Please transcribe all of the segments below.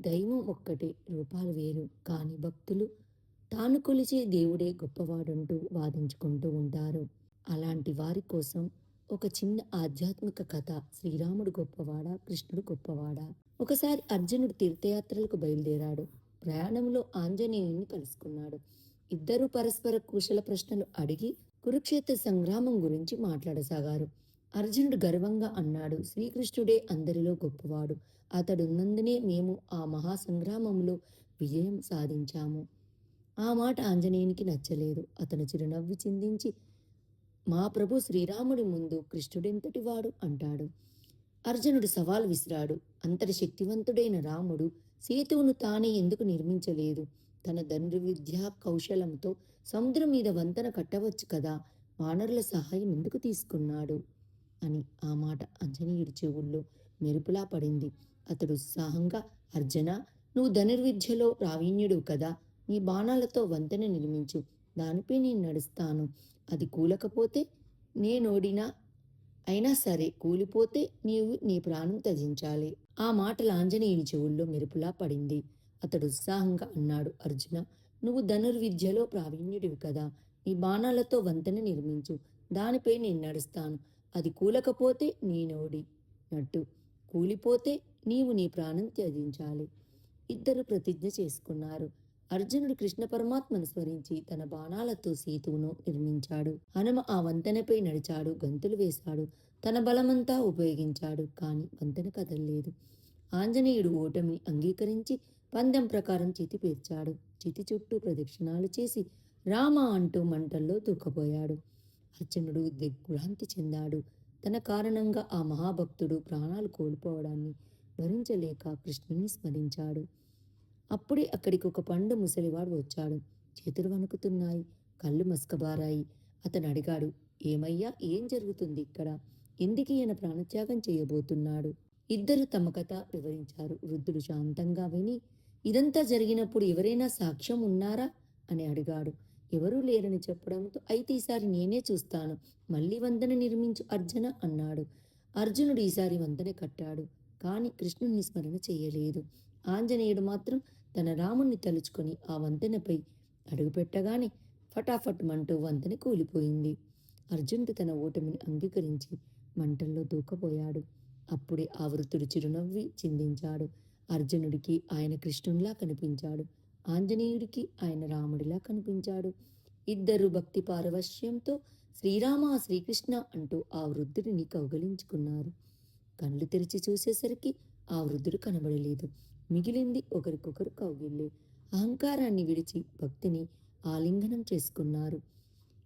దైవం ఒక్కటే, రూపాలు వేరు. కానీ భక్తులు తాను కొలిచే దేవుడే గొప్పవాడంటూ వాదించుకుంటూ ఉంటారు. అలాంటి వారి కోసం ఒక చిన్న ఆధ్యాత్మిక కథ. శ్రీరాముడు గొప్పవాడా? కృష్ణుడు గొప్పవాడా? ఒకసారి అర్జునుడు తీర్థయాత్రలకు బయలుదేరాడు. ప్రయాణంలో ఆంజనేయుని కలుసుకున్నాడు. ఇద్దరూ పరస్పర కుశల ప్రశ్నలు అడిగి కురుక్షేత్ర సంగ్రామం గురించి మాట్లాడసాగారు. అర్జునుడు గర్వంగా అన్నాడు, శ్రీకృష్ణుడే అందరిలో గొప్పవాడు. అతడున్నందునే మేము ఆ మహాసంగ్రామంలో విజయం సాధించాము. ఆ మాట ఆంజనేయునికి నచ్చలేదు. అతను చిరునవ్వు చిందించి, మా ప్రభు శ్రీరాముడి ముందు కృష్ణుడెంతటివాడు అంటాడు. అర్జునుడు సవాల్ విసిరాడు. అంతటి శక్తివంతుడైన రాముడు సేతువును తానే ఎందుకు నిర్మించలేదు? తన ధనుర్విద్యా కౌశలంతో సముద్రం మీద వంతెన కట్టవచ్చు కదా, వానరుల సహాయం ఎందుకు తీసుకున్నాడు అని ఆ మాట ఆంజనేయుడి చెవుల్లో మెరుపులా పడింది. అతడు ఉత్సాహంగా, అర్జున, నువ్వు ధనుర్విద్యలో ప్రావీణ్యుడు కదా, నీ బాణాలతో వంతెన నిర్మించు, దానిపై నేను నడుస్తాను. అది కూలకపోతే నేనోడినా, అయినా సరే కూలిపోతే నీవు నీ ప్రాణం త్యజించాలి. ఆ మాటలు ఆంజనేయుని చెవుల్లో మెరుపులా పడింది. అతడు ఉత్సాహంగా అన్నాడు, అర్జున, నువ్వు ధనుర్విద్యలో ప్రావీణ్యుడివి కదా, నీ బాణాలతో వంతెన నిర్మించు, దానిపై నేను నడుస్తాను. అది కూలకపోతే నేనోడినట్టు, కూలిపోతే నీవు నీ ప్రాణం త్యజించాలి. ఇద్దరు ప్రతిజ్ఞ చేసుకున్నారు. అర్జునుడు కృష్ణ పరమాత్మను స్మరించి తన బాణాలతో సేతువును నిర్మించాడు. హనుమ ఆ వంతెనపై నడిచాడు, గంతులు వేశాడు, తన బలమంతా ఉపయోగించాడు. కాని వంతెన కదల్లేదు. ఆంజనేయుడు ఓటమిని అంగీకరించి పందెం ప్రకారం చితి పేర్చాడు. చితి చుట్టూ ప్రదక్షిణాలు చేసి రామ అంటూ మంటల్లో దూకపోయాడు. అర్జునుడు దిగ్భ్రాంతి చెందాడు. తన కారణంగా ఆ మహాభక్తుడు ప్రాణాలు కోల్పోవడాన్ని భరించలేక కృష్ణుని స్మరించాడు. అప్పుడే అక్కడికి ఒక పండు ముసలివాడు వచ్చాడు. చేతులు వణుకుతున్నాయి, కళ్ళు మసకబారాయి. అతను అడిగాడు, ఏమయ్యా, ఏం జరుగుతుంది ఇక్కడ? ఎందుకు ఈయన ప్రాణత్యాగం చేయబోతున్నాడు? ఇద్దరు తమ కథ వివరించారు. వృద్ధుడు శాంతంగా విని, ఇదంతా జరిగినప్పుడు ఎవరైనా సాక్ష్యం ఉన్నారా అని అడిగాడు. ఎవరూ లేరని చెప్పడంతో, అయితే ఈసారి నేనే చూస్తాను, మళ్ళీ వంతెన నిర్మించు అర్జున అన్నాడు. అర్జునుడు ఈసారి వంతెన కట్టాడు. కాని కృష్ణుని స్మరణ చేయలేదు. ఆంజనేయుడు మాత్రం తన రాముణ్ణి తలుచుకొని ఆ వంతెనపై అడుగుపెట్టగానే ఫటాఫట్ మంటూ వంతెన కూలిపోయింది. అర్జునుడు తన ఓటమిని అంగీకరించి మంటల్లో దూకపోయాడు. అప్పుడే ఆ వృద్ధుడు చిరునవ్వి చిందించాడు. అర్జునుడికి ఆయన కృష్ణునిలా కనిపించాడు. ఆంజనేయుడికి ఆయన రాముడిలా కనిపించాడు. ఇద్దరు భక్తి పారవశ్యంతో శ్రీరామ, శ్రీకృష్ణ అంటూ ఆ వృద్ధుడిని కౌగలించుకున్నారు. కళ్ళు తెరిచి చూసేసరికి ఆ వృద్ధుడు కనబడలేదు. మిగిలింది ఒకరికొకరు కౌగిళ్ళే. అహంకారాన్ని విడిచి భక్తిని ఆలింగనం చేసుకున్నారు.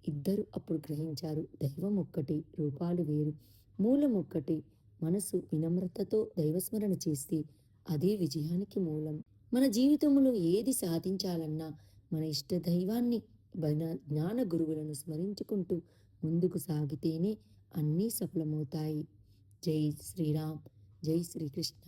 ఇద్దరు అప్పుడు గ్రహించారు, దైవం ఒక్కటి, రూపాలు వేరు. మూలం ఒక్కటి. మనసు వినమ్రతతో దైవస్మరణ చేస్తే అదే విజయానికి మూలం. మన జీవితంలో ఏది సాధించాలన్నా మన ఇష్ట దైవాన్ని, జ్ఞాన గురువులను స్మరించుకుంటూ ముందుకు సాగితేనే అన్నీ సఫలమవుతాయి. జై శ్రీరామ్, జై శ్రీకృష్ణ.